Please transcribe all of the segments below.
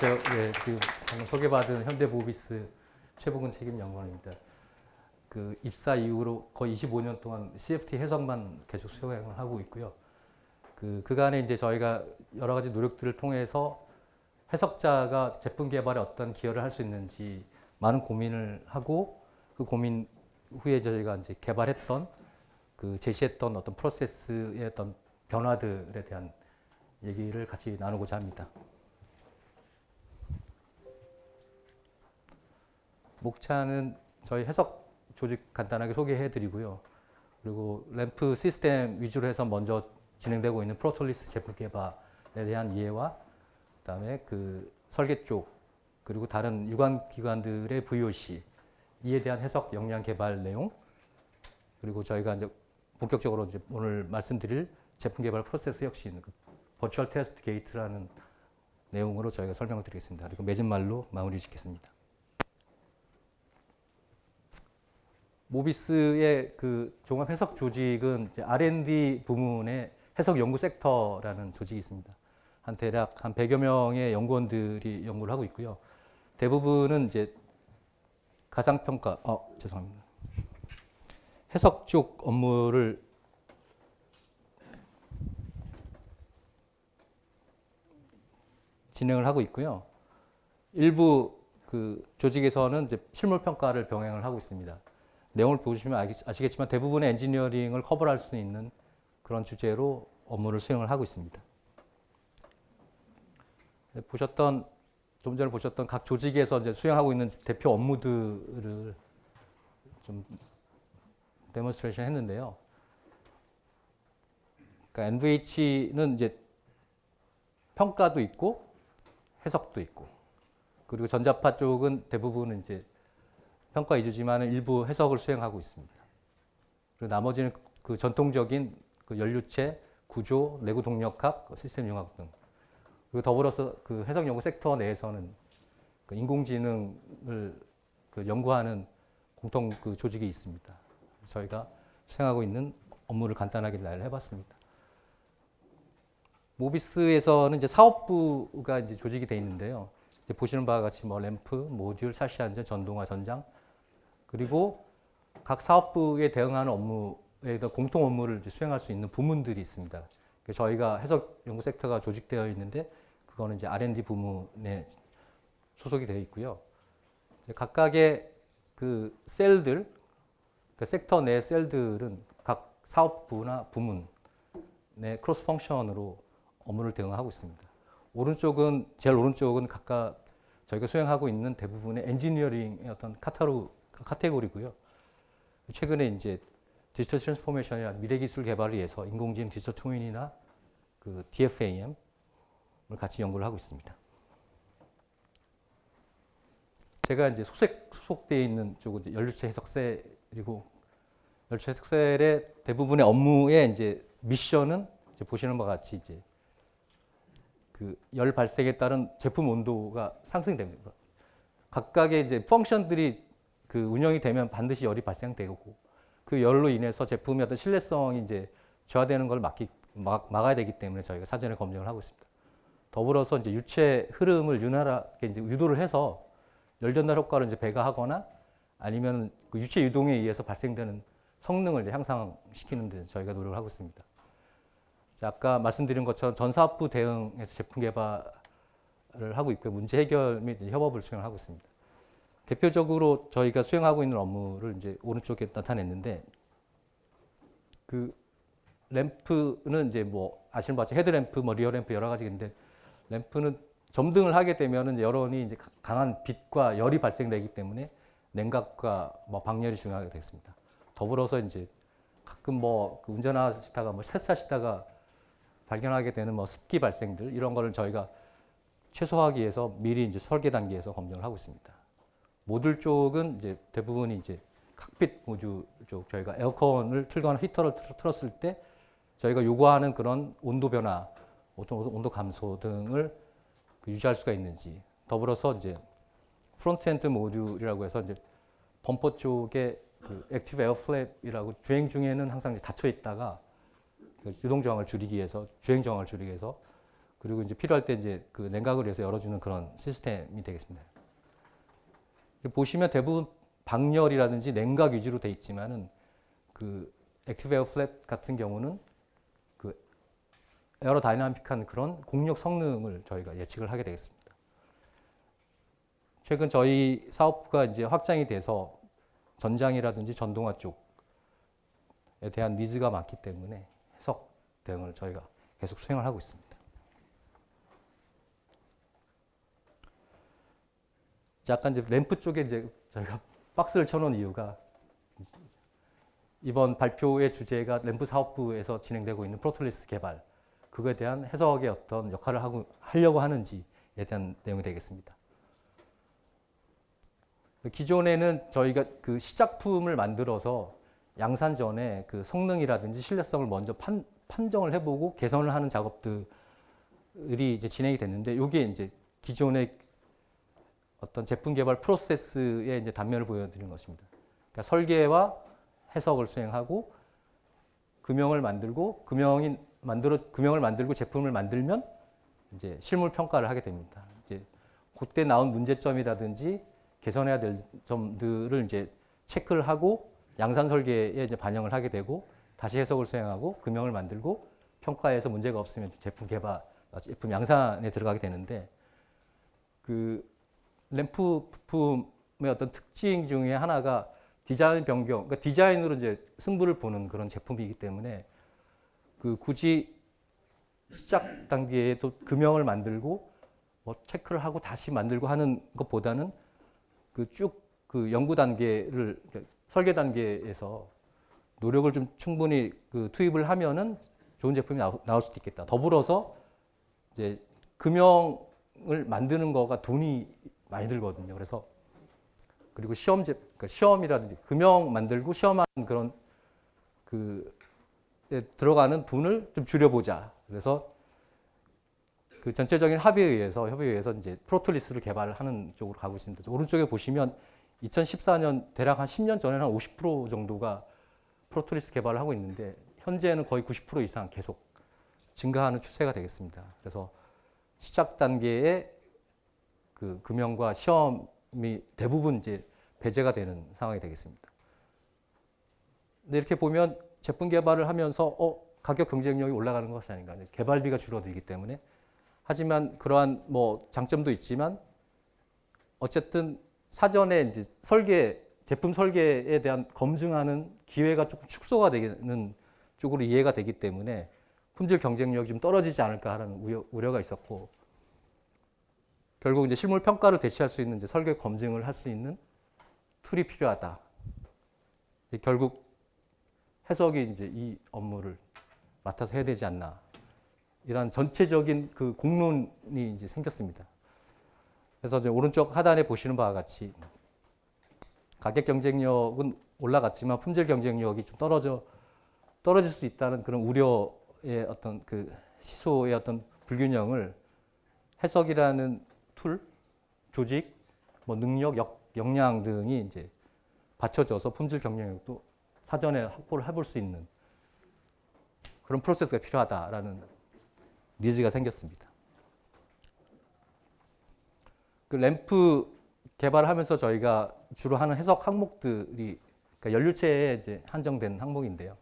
안녕하세요. 예, 지금 방금 소개받은 현대모비스 최복은 책임연구원입니다. 그 입사 이후로 거의 25년 동안 CFT 해석만 계속 수행을 하고 있고요. 그간에 이제 저희가 여러 가지 노력들을 통해서 해석자가 제품 개발에 어떤 기여를 할 수 있는지 많은 고민을 하고 그 고민 후에 저희가 이제 개발했던 제시했던 어떤 프로세스의 어떤 변화들에 대한 얘기를 같이 나누고자 합니다. 목차는 저희 해석 조직 간단하게 소개해 드리고요. 그리고 램프 시스템 위주로 해서 먼저 진행되고 있는 프로톨리스 제품 개발에 대한 이해와 그다음에 설계 쪽 그리고 다른 유관 기관들의 VOC 이에 대한 해석 역량 개발 내용 그리고 저희가 이제 본격적으로 이제 오늘 말씀드릴 제품 개발 프로세스 혁신 버추얼 테스트 게이트라는 내용으로 저희가 설명을 드리겠습니다. 그리고 맺은말로 마무리 짓겠습니다. 모비스의 종합 해석 조직은 이제 R&D 부문의 해석 연구 섹터라는 조직이 있습니다. 대략 한 100여 명의 연구원들이 연구를 하고 있고요. 대부분은 이제 가상평가, 죄송합니다. 해석 쪽 업무를 진행을 하고 있고요. 일부 조직에서는 이제 실물 평가를 병행을 하고 있습니다. 내용을 보시면 아시겠지만 대부분의 엔지니어링을 커버할 수 있는 그런 주제로 업무를 수행을 하고 있습니다. 좀 전에 보셨던 각 조직에서 이제 수행하고 있는 대표 업무들을 좀 데몬스트레이션 했는데요. 그러니까 NVH는 이제 평가도 있고 해석도 있고 그리고 전자파 쪽은 대부분은 이제 평가 위주지만 일부 해석을 수행하고 있습니다. 그리고 나머지는 전통적인 연료체, 구조, 내구 동력학, 시스템 융합 등. 그리고 더불어서 해석 연구 섹터 내에서는 인공지능을 연구하는 공통 조직이 있습니다. 저희가 수행하고 있는 업무를 간단하게 나열을 해봤습니다. 모비스에서는 이제 사업부가 이제 조직이 되어 있는데요. 이제 보시는 바와 같이 램프, 모듈, 샤시 안전, 전동화, 전장 그리고 각 사업부에 대응하는 업무에 공통 업무를 수행할 수 있는 부문들이 있습니다. 저희가 해석 연구 섹터가 조직되어 있는데 그거는 이제 R&D 부문에 소속이 되어 있고요. 각각의 셀들, 섹터 내 셀들은 각 사업부나 부문 내 크로스 펑션으로 업무를 대응하고 있습니다. 제일 오른쪽은 각각 저희가 수행하고 있는 대부분의 엔지니어링의 어떤 카테고리고요. 최근에 이제 디지털 트랜스포메이션이나 미래 기술 개발을 위해서 인공지능 디지털 트윈이나 DFAM을 같이 연구를 하고 있습니다. 제가 이제 소속되어 있는 쪽은 이제 연료체 해석셀이고 연료체 해석셀의 대부분의 업무의 이제 미션은 이제 보시는 바와 같이 이제 열 발생에 따른 제품 온도가 상승됩니다. 각각의 이제 펑션들이 운영이 되면 반드시 열이 발생되고 그 열로 인해서 제품의 어떤 신뢰성이 이제 저하되는 걸 막아야 되기 때문에 저희가 사전에 검증을 하고 있습니다. 더불어서 이제 유체 흐름을 유난하게 이제 유도를 해서 열 전달 효과를 이제 배가하거나 아니면 유체 유동에 의해서 발생되는 성능을 이제 향상시키는 데 저희가 노력을 하고 있습니다. 아까 말씀드린 것처럼 전 사업부 대응해서 제품 개발을 하고 있고 문제 해결 및 협업을 수행을 하고 있습니다. 대표적으로 저희가 수행하고 있는 업무를 이제 오른쪽에 나타냈는데 램프는 이제 아시는 바와 같이 헤드램프, 리어 램프 여러 가지가 있는데 램프는 점등을 하게 되면 여론이 이제 강한 빛과 열이 발생되기 때문에 냉각과 방열이 중요하게 되겠습니다. 더불어서 이제 가끔 운전하시다가 세차하시다가 발견하게 되는 습기 발생들 이런 거를 저희가 최소화하기 위해서 미리 이제 설계 단계에서 검증을 하고 있습니다. 모듈 쪽은 이제 대부분이 이제 칵핏 모듈 쪽 저희가 에어컨을 틀거나 히터를 틀었을 때 저희가 요구하는 그런 온도 변화, 온도 감소 등을 유지할 수가 있는지 더불어서 이제 프론트엔드 모듈이라고 해서 이제 범퍼 쪽에 액티브 에어 플랩이라고 주행 중에는 항상 닫혀 있다가 유동 저항을 줄이기 위해서 주행 저항을 줄이기 위해서 그리고 이제 필요할 때 이제 그 냉각을 위해서 열어주는 그런 시스템이 되겠습니다. 보시면 대부분 방열이라든지 냉각 위주로 돼 있지만은 그 액티브 에어 플랩 같은 경우는 그 에어로다이나믹한 그런 공력 성능을 저희가 예측을 하게 되겠습니다. 최근 저희 사업부가 이제 확장이 돼서 전장이라든지 전동화 쪽에 대한 니즈가 많기 때문에 해석 대응을 저희가 계속 수행을 하고 있습니다. 약간 이제 램프 쪽에 이제 저희가 박스를 쳐놓은 이유가 이번 발표의 주제가 램프 사업부에서 진행되고 있는 프로톨리스 개발, 그거에 대한 해석의 어떤 역할을 하려고 하는지에 대한 내용이 되겠습니다. 기존에는 저희가 그 시작품을 만들어서 양산 전에 그 성능이라든지 신뢰성을 먼저 판정을 해보고 개선을 하는 작업들이 이제 진행이 됐는데, 이게 이제 기존의 어떤 제품 개발 프로세스의 이제 단면을 보여드리는 것입니다. 그러니까 설계와 해석을 수행하고 금형을 만들고 금형을 만들고 제품을 만들면 이제 실물 평가를 하게 됩니다. 이제 그때 나온 문제점이라든지 개선해야 될 점들을 이제 체크를 하고 양산 설계에 이제 반영을 하게 되고 다시 해석을 수행하고 금형을 만들고 평가해서 문제가 없으면 제품 개발, 제품 양산에 들어가게 되는데, 그 램프 부품의 어떤 특징 중에 하나가 디자인 변경, 그러니까 디자인으로 이제 승부를 보는 그런 제품이기 때문에 그 굳이 시작 단계에도 금형을 만들고 뭐 체크를 하고 다시 만들고 하는 것보다는 그 쭉 그 연구 단계를 설계 단계에서 노력을 좀 충분히 그 투입을 하면은 좋은 제품이 나올 수도 있겠다. 더불어서 이제 금형을 만드는 거가 돈이 많이 들거든요. 그래서 그리고 그러니까 시험이라든지 금형 만들고 시험하는 그런 들어가는 돈을 좀 줄여보자. 그래서 그 전체적인 협의에 의해서 이제 프로톨리스를 개발하는 쪽으로 가고 있습니다. 오른쪽에 보시면 2014년 대략 한 10년 전에는 한 50% 정도가 프로톨리스 개발을 하고 있는데, 현재는 거의 90% 이상 계속 증가하는 추세가 되겠습니다. 그래서 시작 단계에 그 금형과 시험이 대부분 이제 배제가 되는 상황이 되겠습니다. 근데 이렇게 보면 제품 개발을 하면서 가격 경쟁력이 올라가는 것이 아닌가. 개발비가 줄어들기 때문에. 하지만 그러한 뭐 장점도 있지만 어쨌든 사전에 이제 제품 설계에 대한 검증하는 기회가 조금 축소가 되는 쪽으로 이해가 되기 때문에 품질 경쟁력이 좀 떨어지지 않을까 하는 우려가 있었고, 결국 이제 실물 평가를 대체할 수 있는 이제 설계 검증을 할 수 있는 툴이 필요하다. 결국 해석이 이제 이 업무를 맡아서 해야 되지 않나. 이런 전체적인 그 공론이 이제 생겼습니다. 그래서 이제 오른쪽 하단에 보시는 바와 같이 가격 경쟁력은 올라갔지만 품질 경쟁력이 좀 떨어질 수 있다는 그런 우려의 어떤 그 시소의 어떤 불균형을 해석이라는 툴, 조직, 뭐 능력, 역량 등이 이제 받쳐줘서 품질 경쟁력도 사전에 확보를 해볼 수 있는 그런 프로세스가 필요하다라는 니즈가 생겼습니다. 그 램프 개발하면서 저희가 주로 하는 해석 항목들이 그러니까 연료체에 이제 한정된 항목인데요.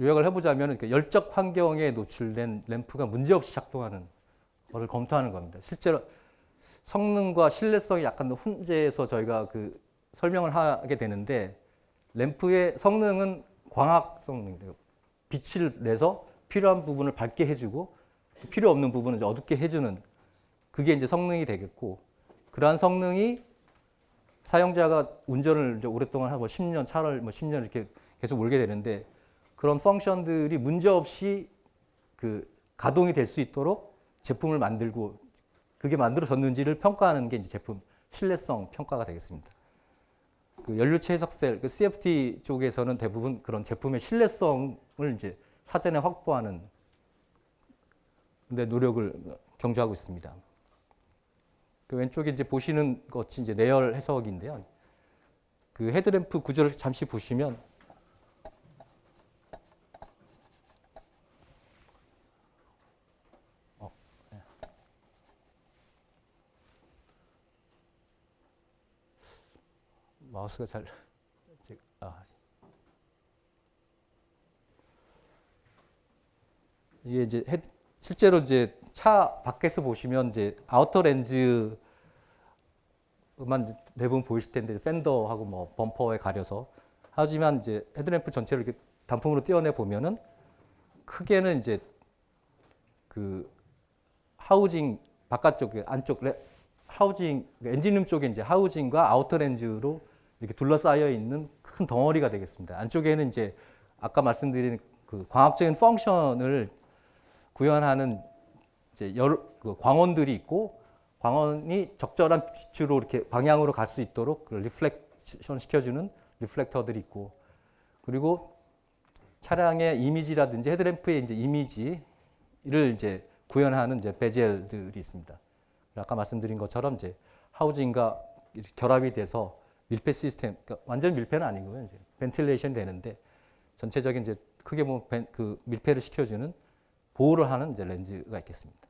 요약을 해보자면 열적 환경에 노출된 램프가 문제없이 작동하는 것을 검토하는 겁니다. 실제로 성능과 신뢰성이 약간 혼재해서 저희가 그 설명을 하게 되는데, 램프의 성능은 광학 성능인데요. 빛을 내서 필요한 부분을 밝게 해주고 필요 없는 부분은 이제 어둡게 해주는, 그게 이제 성능이 되겠고, 그러한 성능이 사용자가 운전을 이제 오랫동안 하고 10년, 차를 뭐 10년 이렇게 계속 몰게 되는데, 그런 펑션들이 문제없이 그 가동이 될 수 있도록 제품을 만들고 그게 만들어졌는지를 평가하는 게 이제 제품 신뢰성 평가가 되겠습니다. 그 연료체 해석셀, 그 CFT 쪽에서는 대부분 그런 제품의 신뢰성을 이제 사전에 확보하는 데 노력을 경주하고 있습니다. 그 왼쪽에 이제 보시는 것이 이제 내열 해석인데요. 그 헤드램프 구조를 잠시 보시면 마우스가 잘 이게 이제 실제로 이제 차 밖에서 보시면 이제 아우터 렌즈만 대부분 보이실 텐데 팬더하고 뭐 범퍼에 가려서 하지만 이제 헤드램프 전체를 이렇게 단풍으로 떼어내 보면은 크게는 이제 그 하우징 바깥쪽 안쪽 하우징 엔진룸 쪽에 이제 하우징과 아우터 렌즈로 이렇게 둘러싸여 있는 큰 덩어리가 되겠습니다. 안쪽에는 이제 아까 말씀드린 그 광학적인 펑션을 구현하는 이제 그 광원들이 있고 광원이 적절한 빛으로 이렇게 방향으로 갈 수 있도록 리플렉션 시켜주는 리플렉터들이 있고 그리고 차량의 이미지라든지 헤드램프의 이제 이미지를 이제 구현하는 이제 베젤들이 있습니다. 아까 말씀드린 것처럼 이제 하우징과 결합이 돼서 밀폐 시스템, 그러니까 완전 밀폐는 아니고요. 이제 벤틸레이션 되는데 전체적인 이제 크게 보면 그 밀폐를 시켜주는 보호를 하는 이제 렌즈가 있겠습니다.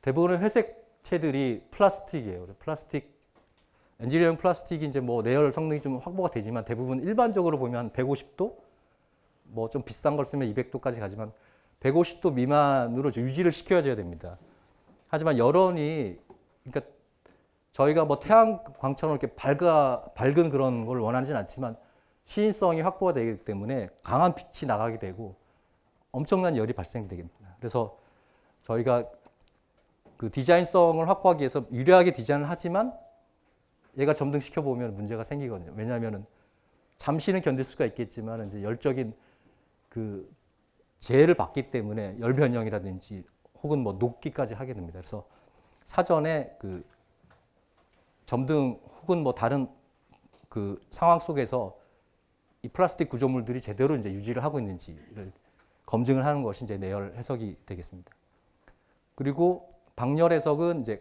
대부분의 회색체들이 플라스틱이에요. 플라스틱 엔지니어링 플라스틱이 이제 뭐 내열 성능이 좀 확보가 되지만 대부분 일반적으로 보면 150도 뭐 좀 비싼 걸 쓰면 200도까지 가지만 150도 미만으로 유지를 시켜줘야 됩니다. 하지만 열원이 그러니까 저희가 뭐 태양광처럼 이렇게 밝은 그런 걸 원하지는 않지만 시인성이 확보가 되기 때문에 강한 빛이 나가게 되고 엄청난 열이 발생되겠습니다. 그래서 저희가 그 디자인성을 확보하기 위해서 유리하게 디자인을 하지만 얘가 점등시켜 보면 문제가 생기거든요. 왜냐하면은 잠시는 견딜 수가 있겠지만 이제 열적인 그 재해를 받기 때문에 열 변형이라든지 혹은 뭐 녹기까지 하게 됩니다. 그래서 사전에 그 점등 혹은 뭐 다른 그 상황 속에서 이 플라스틱 구조물들이 제대로 이제 유지를 하고 있는지를 검증을 하는 것이 이제 내열 해석이 되겠습니다. 그리고 방열 해석은 이제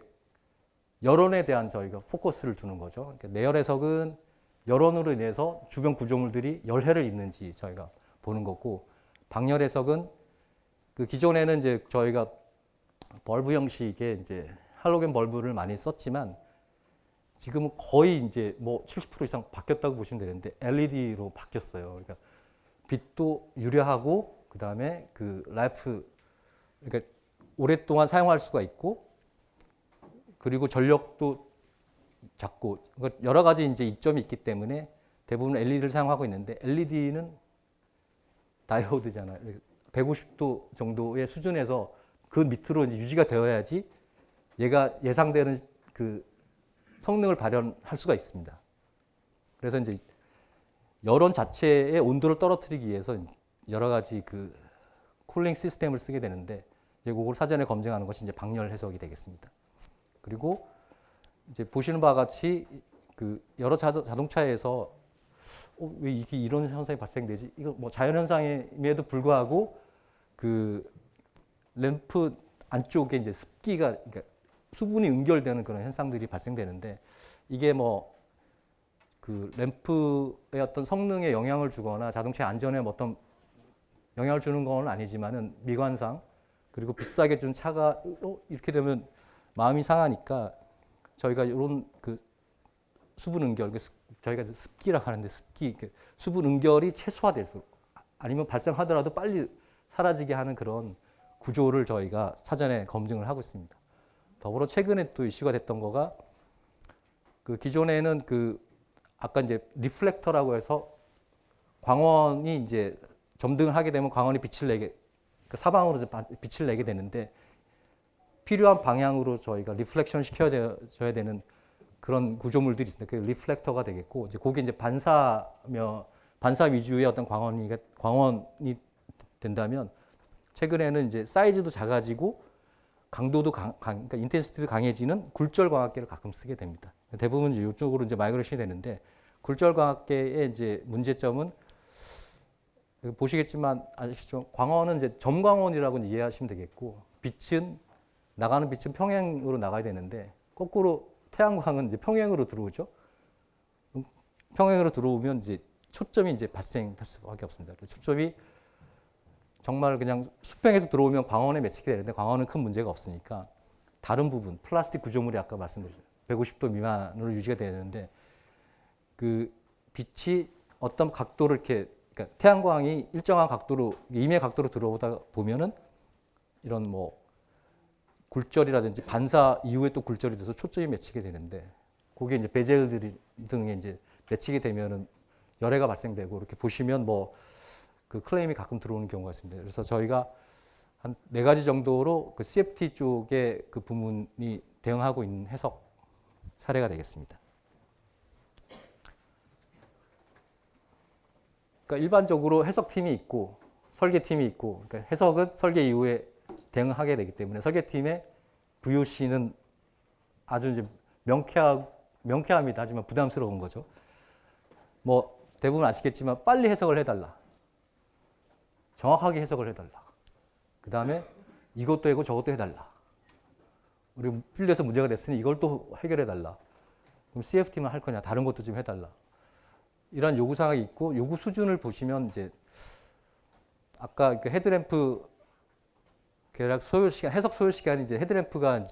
열원에 대한 저희가 포커스를 두는 거죠. 그러니까 내열 해석은 열원으로 인해서 주변 구조물들이 열해를 입는지 저희가 보는 거고, 방열 해석은 그 기존에는 이제 저희가 벌브 형식의 이제 할로겐 벌브를 많이 썼지만 지금은 거의 이제 뭐 70% 이상 바뀌었다고 보시면 되는데 LED로 바뀌었어요. 그러니까 빛도 유려하고 그 다음에 그 라이프 그러니까 오랫동안 사용할 수가 있고 그리고 전력도 작고 여러 가지 이제 이점이 있기 때문에 대부분 LED를 사용하고 있는데 LED는 다이오드잖아요. 150도 정도의 수준에서 그 밑으로 이제 유지가 되어야지 얘가 예상되는 그 성능을 발현할 수가 있습니다. 그래서 이제 열원 자체의 온도를 떨어뜨리기 위해서 여러 가지 그 쿨링 시스템을 쓰게 되는데 이제 그걸 사전에 검증하는 것이 이제 방열 해석이 되겠습니다. 그리고 이제 보시는 바와 같이 그 여러 자동차에서 왜 이게 이런 현상이 발생되지? 이거 뭐 자연 현상임에도 불구하고 그 램프 안쪽에 이제 습기가 그러니까 수분이 응결되는 그런 현상들이 발생되는데 이게 뭐 그 램프의 어떤 성능에 영향을 주거나 자동차의 안전에 어떤 영향을 주는 건 아니지만은 미관상 그리고 비싸게 준 차가 이렇게 되면 마음이 상하니까 저희가 이런 그 수분 응결, 저희가 습기라고 하는데 습기, 수분 응결이 최소화돼서 아니면 발생하더라도 빨리 사라지게 하는 그런 구조를 저희가 사전에 검증을 하고 있습니다. 더불어 최근에 또 이슈가 됐던 거가 그 기존에는 그 아까 이제 리플렉터라고 해서 광원이 이제 점등을 하게 되면 광원이 빛을 내게 그 사방으로 빛을 내게 되는데 필요한 방향으로 저희가 리플렉션 시켜줘야 되는 그런 구조물들이 있습니다. 그 리플렉터가 되겠고 이제 그게 이제 반사 위주의 어떤 광원이 된다면 최근에는 이제 사이즈도 작아지고 강도도 그러니까 인텐시티도 강해지는 굴절 광학계를 가끔 쓰게 됩니다. 대부분 이제 이쪽으로 이제 마이그레이션이 되는데 굴절 광학계의 이제 문제점은 보시겠지만 아시겠지만 광원은 이제 점광원이라고 이해하시면 되겠고 나가는 빛은 평행으로 나가야 되는데 거꾸로 태양광은 이제 평행으로 들어오죠. 평행으로 들어오면 이제 초점이 이제 발생할 수밖에 없습니다. 초점이 정말 그냥 수평에서 들어오면 광원에 매치게 되는데 광원은 큰 문제가 없으니까 다른 부분 플라스틱 구조물이 아까 말씀드렸죠. 150도 미만으로 유지가 되는데 그 빛이 어떤 각도를 이렇게 그러니까 태양광이 일정한 각도로 임의 각도로 들어오다 보면은 이런 뭐 굴절이라든지 반사 이후에 또 굴절이 돼서 초점이 맺히게 되는데 그게 이제 베젤 등에 이제 맺히게 되면은 열애가 발생되고 이렇게 보시면 뭐 그 클레임이 가끔 들어오는 경우가 있습니다. 그래서 저희가 한 4가지 정도로 그 CFT 쪽에 그 부문이 대응하고 있는 해석 사례가 되겠습니다. 그러니까 일반적으로 해석팀이 있고 설계팀이 있고 그러니까 해석은 설계 이후에 대응하게 되기 때문에 설계팀의 VOC는 아주 이제 명쾌합니다. 하지만 부담스러운 거죠. 뭐 대부분 아시겠지만 빨리 해석을 해달라. 정확하게 해석을 해달라. 그 다음에 이것도 해고 저것도 해달라. 우리 필드에서 문제가 됐으니 이걸 또 해결해달라. 그럼 CFT만 할 거냐? 다른 것도 좀 해달라. 이런 요구사항이 있고 요구 수준을 보시면 이제 아까 그 헤드램프 계략 소요 시간, 해석 소요 시간이 이제 헤드램프가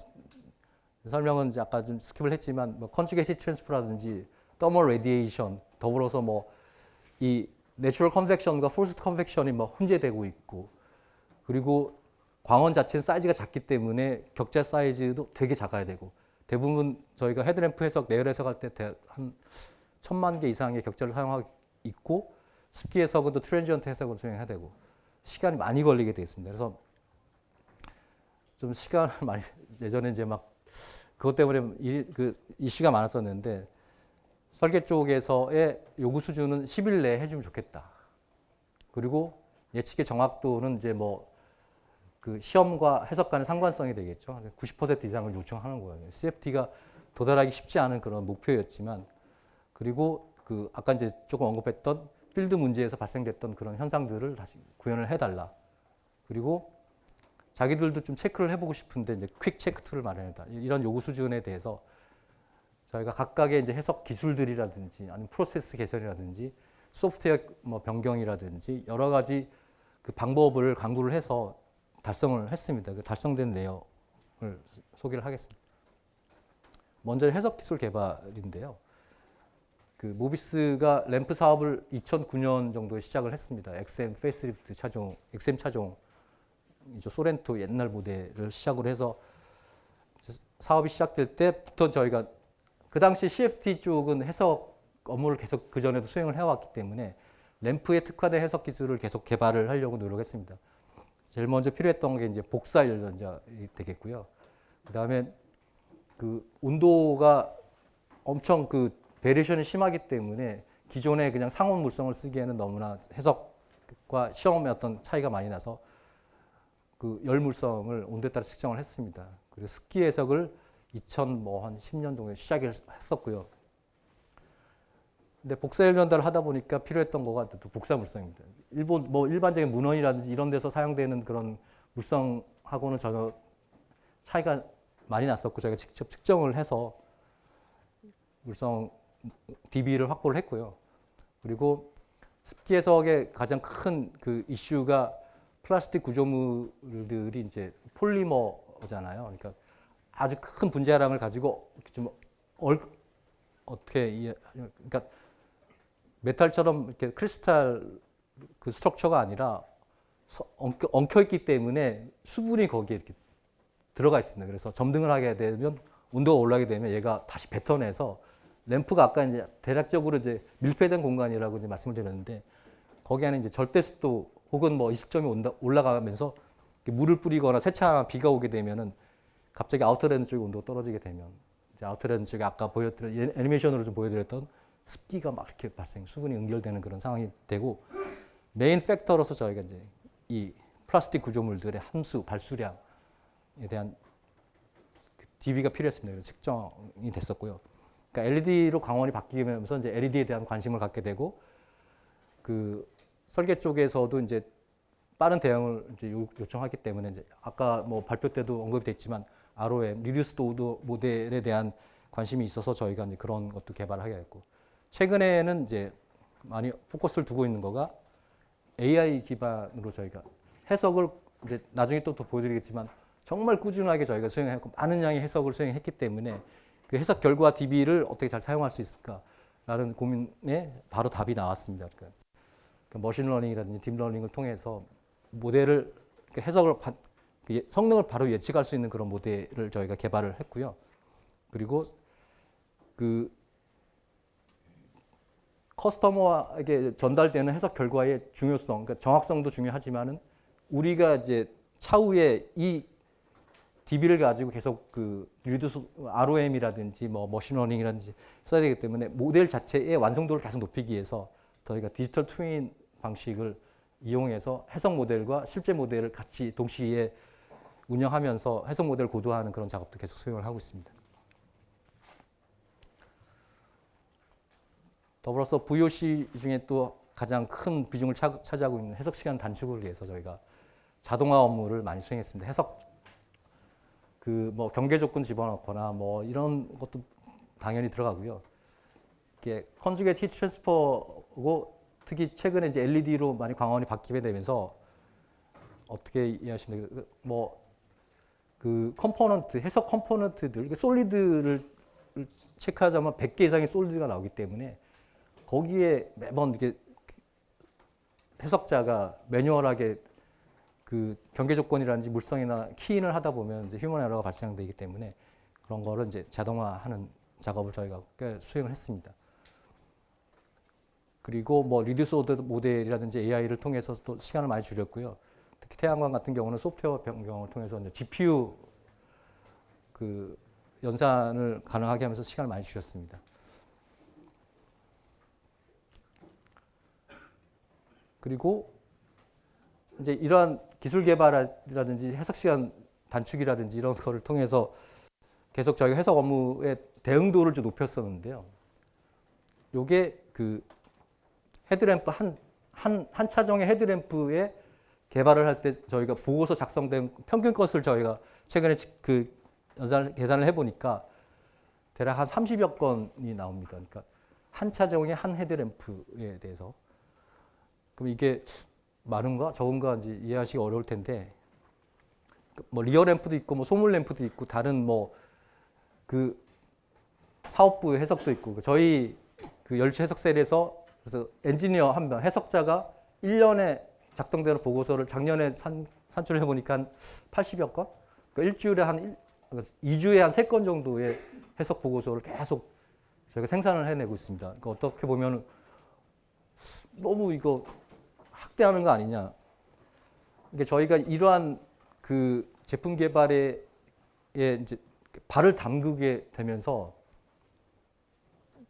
설명은 이제 아까 좀 스킵을 했지만 뭐 컨주게이트 트랜스퍼라든지 더멀 레디에이션 더불어서 뭐 이 내추럴 컨벡션과 포스트 컨벡션이 뭐 혼재되고 있고 그리고 광원 자체는 사이즈가 작기 때문에 격자 사이즈도 되게 작아야 되고 대부분 저희가 헤드램프 해석, 내열 해석할 때 한 1000만 개 이상의 격자를 사용하고 있고 습기 해석은 또 트랜지언트 해석을 수행해야 되고 시간이 많이 걸리게 되어 있습니다. 그래서 좀 시간을 많이 예전에 이제 막 그것 때문에 이슈가 많았었는데 설계 쪽에서의 요구 수준은 10일 내에 해주면 좋겠다. 그리고 예측의 정확도는 이제 뭐 그 시험과 해석 간의 상관성이 되겠죠. 90% 이상을 요청하는 거예요. CFT가 도달하기 쉽지 않은 그런 목표였지만 그리고 그 아까 이제 조금 언급했던 필드 문제에서 발생됐던 그런 현상들을 다시 구현을 해달라. 그리고 자기들도 좀 체크를 해보고 싶은데 이제 퀵 체크 툴을 마련했다. 이런 요구 수준에 대해서 저희가 각각의 이제 해석 기술들이라든지 아니면 프로세스 개선이라든지 소프트웨어 뭐 변경이라든지 여러 가지 그 방법을 강구를 해서 달성을 했습니다. 그 달성된 내용을 소개를 하겠습니다. 먼저 해석 기술 개발인데요. 그 모비스가 램프 사업을 2009년 정도에 시작을 했습니다. XM 페이스리프트 차종, XM 차종, 소렌토 옛날 모델을 시작으로 해서 사업이 시작될 때부터 저희가 그 당시 CFT 쪽은 해석 업무를 계속 그 전에도 수행을 해왔기 때문에 램프에 특화된 해석 기술을 계속 개발을 하려고 노력했습니다. 제일 먼저 필요했던 게 이제 복사 열전자이 되겠고요. 그 다음에 그 온도가 엄청 그 베리에이션이 심하기 때문에 기존에 그냥 상온 물성을 쓰기에는 너무나 해석과 시험의 어떤 차이가 많이 나서 그 열 물성을 온도에 따라 측정을 했습니다. 그리고 습기 해석을 2010년 정도에 시작을 했었고요. 근데 복사 열전자를 하다 보니까 필요했던 거가 또 복사 물성입니다. 일반적인 문헌이라든지 이런 데서 사용되는 그런 물성하고는 전혀 차이가 많이 났었고 저희가 직접 측정을 해서 물성 dB를 확보를 했고요. 그리고 습기 해석의 가장 큰 그 이슈가 플라스틱 구조물들이 이제 폴리머잖아요. 그러니까 아주 큰 분자량을 가지고 좀 어떻게 그러니까 메탈처럼 이렇게 크리스탈 그 스트럭처가 아니라 엉켜 있기 때문에 수분이 거기에 이렇게 들어가 있습니다. 그래서 점등을 하게 되면 온도가 올라가게 되면 얘가 다시 뱉어내서 램프가 아까 이제 대략적으로 이제 밀폐된 공간이라고 이제 말씀을 드렸는데 거기 안에 이제 절대 습도 혹은 뭐 이식점이 올라가면서 물을 뿌리거나 세차나 비가 오게 되면은 갑자기 아우터랜드 쪽에 온도가 떨어지게 되면 이제 아우터랜드 쪽에 아까 보여드린 애니메이션으로 좀 보여드렸던 습기가 막 이렇게 수분이 응결되는 그런 상황이 되고 메인 팩터로서 저희가 이제 이 플라스틱 구조물들의 함수, 발수량에 대한 dB가 필요했습니다. 그래서 측정이 됐었고요. 그러니까 LED로 광원이 바뀌면서 이제 LED에 대한 관심을 갖게 되고 그 설계 쪽에서도 이제 빠른 대응을 이제 요청하기 때문에 이제 아까 뭐 발표 때도 언급이 됐지만 ROM, 리듀스드 오더 모델에 대한 관심이 있어서 저희가 이제 그런 것도 개발하게 됐고 최근에는 이제 많이 포커스를 두고 있는 거가 AI 기반으로 저희가 해석을 이제 나중에 또 보여드리겠지만 정말 꾸준하게 저희가 수행했고 많은 양의 해석을 수행했기 때문에 그 해석 결과 DB를 어떻게 잘 사용할 수 있을까라는 고민에 바로 답이 나왔습니다. 그러니까 머신러닝이라든지 딥러닝을 통해서 모델을 해석을 성능을 바로 예측할 수 있는 그런 모델을 저희가 개발을 했고요. 그리고 그 커스터머에게 전달되는 해석 결과의 중요성, 그러니까 정확성도 중요하지만은 우리가 이제 차후에 이 DB를 가지고 계속 그 ROM이라든지 뭐 머신러닝이라든지 써야 되기 때문에 모델 자체의 완성도를 계속 높이기 위해서 저희가 디지털 트윈 방식을 이용해서 해석 모델과 실제 모델을 같이 동시에 운영하면서 해석 모델을 고도화하는 그런 작업도 계속 수행을 하고 있습니다. 더불어서 VOC 중에 또 가장 큰 비중을 차지하고 있는 해석 시간 단축을 위해서 저희가 자동화 업무를 많이 수행했습니다. 해석 그 뭐 경계 조건 집어넣거나 뭐 이런 것도 당연히 들어가고요. 이게 컨주게이트 히트 트랜스퍼고 특히 최근에 이제 LED로 많이 광원이 바뀌게 되면서 어떻게 이해하시면 돼요? 뭐그 컴포넌트 해석 컴포넌트들 솔리드를 체크하자면 100개 이상의 솔리드가 나오기 때문에 거기에 매번 이렇게 해석자가 매뉴얼하게 그 경계 조건이라든지 물성이나 키인을 하다 보면 이제 휴먼 에러가 발생되기 때문에 그런 거를 이제 자동화하는 작업을 저희가 꽤 수행을 했습니다. 그리고 뭐 리듀스 오더 모델이라든지 AI를 통해서 또 시간을 많이 줄였고요. 특히 태양광 같은 경우는 소프트웨어 변경을 통해서 이제 GPU 그 연산을 가능하게 하면서 시간을 많이 줄였습니다. 그리고 이제 이러한 기술 개발이라든지 해석 시간 단축이라든지 이런 거를 통해서 계속 저희가 해석 업무의 대응도를 좀 높였었는데요. 요게 그 헤드램프 한 차종의 헤드램프에 개발을 할 때 저희가 보고서 작성된 평균 것을 저희가 최근에 그 계산을 해보니까 대략 한 30여 건이 나옵니다. 그러니까 한 차종의 한 헤드램프에 대해서. 그럼 이게 많은가 적은가 이제 이해하시기 어려울 텐데 뭐 리어 램프도 있고 뭐 소물 램프도 있고 다른 뭐 그 사업부 해석도 있고 저희 그 열추 해석셀에서 그래서 엔지니어 한 명 해석자가 1년에 작성되는 보고서를 작년에 산출을 해보니까 한 80여 건? 그러니까 일주일에 한 2주에 한 3건 정도의 해석 보고서를 계속 저희가 생산을 해내고 있습니다. 그러니까 어떻게 보면 너무 이거 학대하는 거 아니냐. 그러니까 저희가 이러한 그 제품 개발에 이제 발을 담그게 되면서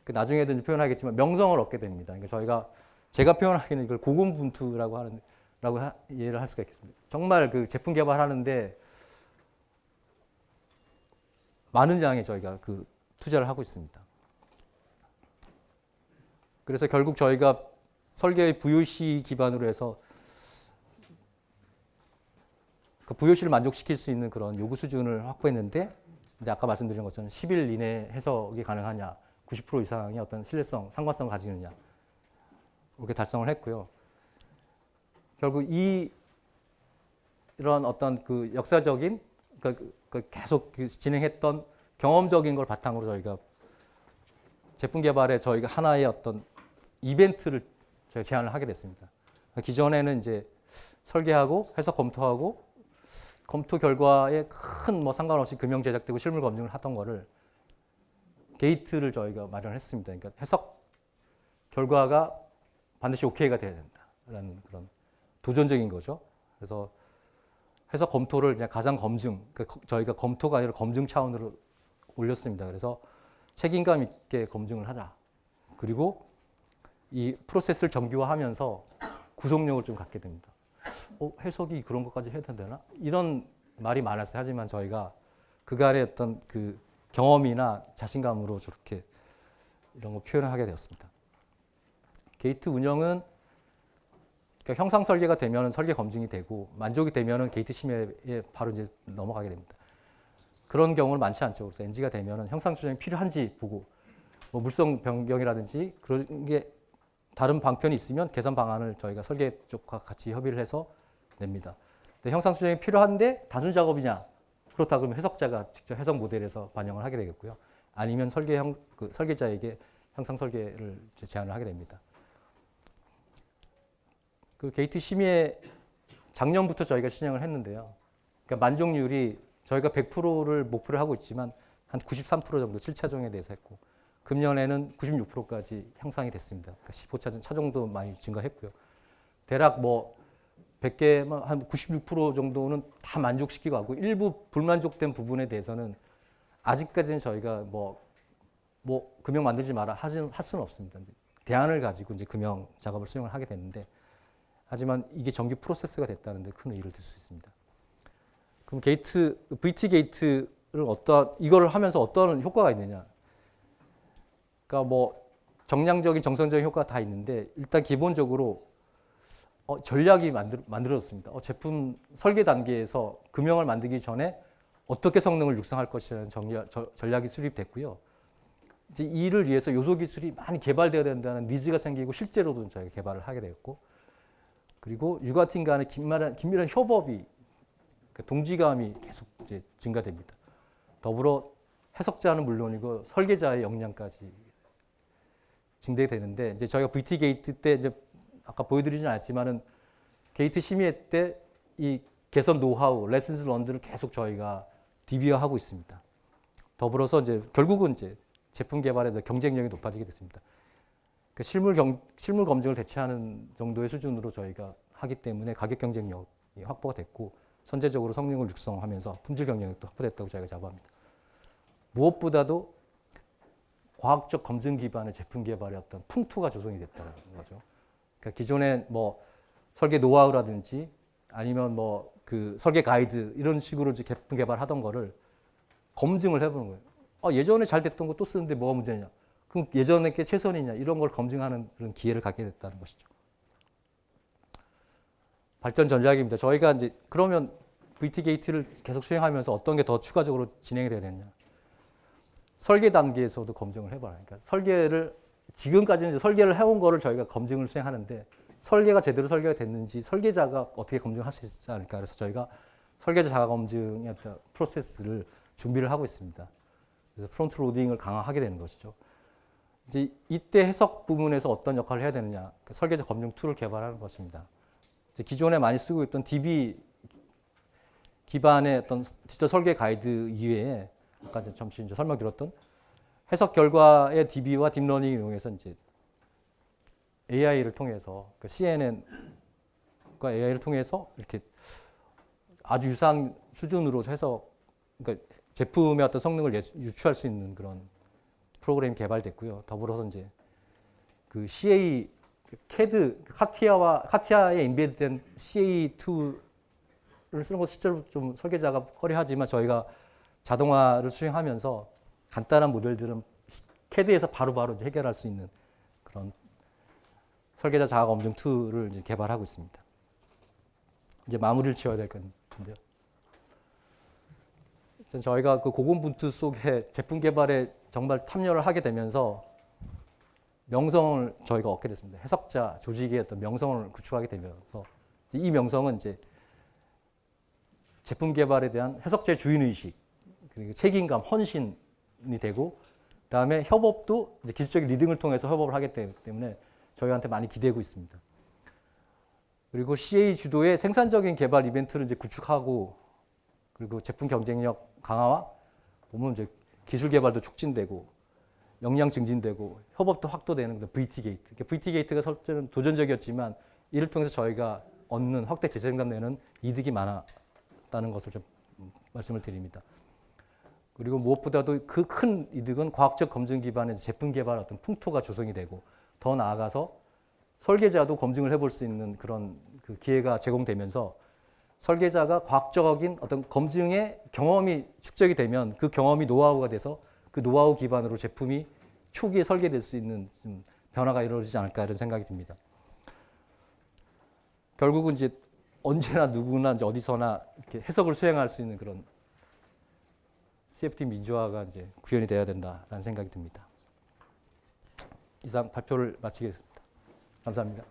나중에도 표현하겠지만 명성을 얻게 됩니다. 그러니까 제가 표현하기는 이걸 고군분투라고 이해를 할 수가 있겠습니다. 정말 그 제품 개발하는데 많은 양의 저희가 그 투자를 하고 있습니다. 그래서 결국 저희가 설계의 VOC 기반으로 해서 그 VOC를 만족시킬 수 있는 그런 요구 수준을 확보했는데 이제 아까 말씀드린 것처럼 10일 이내 해석이 가능하냐, 90% 이상의 어떤 신뢰성, 상관성을 가지느냐 이렇게 달성을 했고요. 결국 이런 어떤 그 역사적인 계속 진행했던 경험적인 걸 바탕으로 저희가 제품 개발에 저희가 하나의 어떤 이벤트를 저희가 제안을 하게 됐습니다. 기존에는 이제 설계하고 해석 검토하고 검토 결과에 큰 뭐 상관없이 금형 제작되고 실물 검증을 하던 거를 게이트를 저희가 마련했습니다. 그러니까 해석 결과가 반드시 오케이가 돼야 된다라는 그런 도전적인 거죠. 그래서 해석 검토를 그냥 가상 검증, 그러니까 저희가 검토가 아니라 검증 차원으로 올렸습니다. 그래서 책임감 있게 검증을 하자. 그리고 이 프로세스를 정교화하면서 구속력을 좀 갖게 됩니다. 해석이 그런 것까지 해야 되나? 이런 말이 많았어요. 하지만 저희가 그간의 어떤 그 경험이나 자신감으로 저렇게 이런 거 표현을 하게 되었습니다. 게이트 운영은 그러니까 형상 설계가 되면 설계 검증이 되고 만족이 되면 게이트 심의에 바로 이제 넘어가게 됩니다. 그런 경우는 많지 않죠. 그래서 NG가 되면 형상 수정이 필요한지 보고 뭐 물성 변경이라든지 그런 게 다른 방편이 있으면 개선 방안을 저희가 설계 쪽과 같이 협의를 해서 냅니다. 근데 형상 수정이 필요한데 단순 작업이냐? 그렇다 그러면 해석자가 직접 해석 모델에서 반영을 하게 되겠고요. 아니면 설계자에게 향상 설계를 제안을 하게 됩니다. 그 게이트 심의 작년부터 저희가 신청을 했는데요. 그러니까 만족률이 저희가 100%를 목표를 하고 있지만 한 93% 정도 7차종에 대해서 했고 금년에는 96%까지 향상이 됐습니다. 그러니까 15차종 차종도 많이 증가했고요. 대략 뭐 100개 한 96% 정도는 다 만족시키고 하고 일부 불만족된 부분에 대해서는 아직까지는 저희가 뭐 금형 만들지 마라 할 수는 없습니다. 이제 대안을 가지고 이제 금형 작업을 수행을 하게 됐는데 하지만 이게 정규 프로세스가 됐다는 데 큰 의의를 둘 수 있습니다. 그럼 VT 게이트를 이걸 하면서 어떤 효과가 있느냐? 그러니까 뭐 정량적인 정성적인 효과가 다 있는데 일단 기본적으로 전략이 만들어졌습니다. 제품 설계 단계에서 금형을 만들기 전에 어떻게 성능을 육성할 것이라는 전략이 수립됐고요. 이제 이를 위해서 요소 기술이 많이 개발되어야 된다는 니즈가 생기고 실제로도 저희가 개발을 하게 되었고 그리고 육아팀 간의 긴밀한 협업이 동지감이 계속 이제 증가됩니다. 더불어 해석자는 물론이고 설계자의 역량까지 증대되는데 이제 저희가 VT 게이트 때 이제 아까 보여드리진 않았지만은 게이트 심의회 때 이 개선 노하우, 레슨스 런드를 계속 저희가 DB화하고 있습니다. 더불어서 이제 결국은 이제 제품 개발에서 경쟁력이 높아지게 됐습니다. 그러니까 실물 검증을 대체하는 정도의 수준으로 저희가 하기 때문에 가격 경쟁력이 확보가 됐고 선제적으로 성능을 육성하면서 품질 경쟁력도 확보됐다고 저희가 자부합니다. 무엇보다도 과학적 검증 기반의 제품 개발의 어떤 풍토가 조성이 됐다는 거죠. 그러니까 기존에 뭐 설계 노하우라든지 아니면 뭐 그 설계 가이드 이런 식으로 이제 제품 개발하던 거를 검증을 해보는 거예요. 예전에 잘 됐던 거 또 쓰는데 뭐가 문제냐? 그럼 예전에 게 최선이냐? 이런 걸 검증하는 그런 기회를 갖게 됐다는 것이죠. 발전 전략입니다. 저희가 이제 그러면 VT 게이트를 계속 수행하면서 어떤 게 더 추가적으로 진행이 되야 되느냐? 설계 단계에서도 검증을 해봐라. 그러니까 설계를 지금까지는 이제 설계를 해온 거를 저희가 검증을 수행하는데 설계가 제대로 설계가 됐는지 설계자가 어떻게 검증할 수 있지 않을까 그래서 저희가 설계자 자가 검증의 어떤 프로세스를 준비를 하고 있습니다. 그래서 프론트 로딩을 강화하게 되는 것이죠. 이제 이때 해석 부분에서 어떤 역할을 해야 되느냐? 설계자 검증 툴을 개발하는 것입니다. 이제 기존에 많이 쓰고 있던 DB 기반의 어떤 디지털 설계 가이드 이외에 아까 잠시 이제 설명드렸던 해석 결과의 DB와 딥러닝을 이용해서 이제 AI를 통해서 CNN과 AI를 통해서 이렇게 아주 유사한 수준으로 해서 그러니까 제품의 어떤 성능을 유추할 수 있는 그런 프로그램이 개발됐고요. 더불어서 이제 그 CA CAD 카티아에 인베드된 CA 툴을 쓰는 것 실제로 좀 설계자가 꺼려하지만 저희가 자동화를 수행하면서 간단한 모델들은 CAD에서 바로바로 해결할 수 있는 그런 설계자 자가 검증 툴을 이제 개발하고 있습니다. 이제 마무리를 지어야 될 건데요. 저희가 그 고군분투 속에 제품 개발에 정말 참여를 하게 되면서 명성을 저희가 얻게 됐습니다. 해석자 조직의 어떤 명성을 구축하게 되면서 이 명성은 이제 제품 개발에 대한 해석자의 주인의식 그리고 책임감, 헌신이 되고 그다음에 협업도 이제 기술적인 리딩을 통해서 협업을 하기 때문에 저희한테 많이 기대고 있습니다. 그리고 CA 주도의 생산적인 개발 이벤트를 이제 구축하고 그리고 제품 경쟁력 강화와 보면 이제 기술 개발도 촉진되고 역량 증진되고 협업도 확도되는 VT 게이트. VT 게이트가 실제는 도전적이었지만 이를 통해서 저희가 얻는 확대 재생산되는 이득이 많았다는 것을 좀 말씀을 드립니다. 그리고 무엇보다도 그 큰 이득은 과학적 검증 기반의 제품 개발 어떤 풍토가 조성이 되고 더 나아가서 설계자도 검증을 해볼 수 있는 그런 그 기회가 제공되면서 설계자가 과학적인 어떤 검증의 경험이 축적이 되면 그 경험이 노하우가 돼서 그 노하우 기반으로 제품이 초기에 설계될 수 있는 좀 변화가 이루어지지 않을까 이런 생각이 듭니다. 결국은 이제 언제나 누구나 이제 어디서나 이렇게 해석을 수행할 수 있는 그런 CFD 민주화가 이제 구현이 되어야 된다라는 생각이 듭니다. 이상 발표를 마치겠습니다. 감사합니다.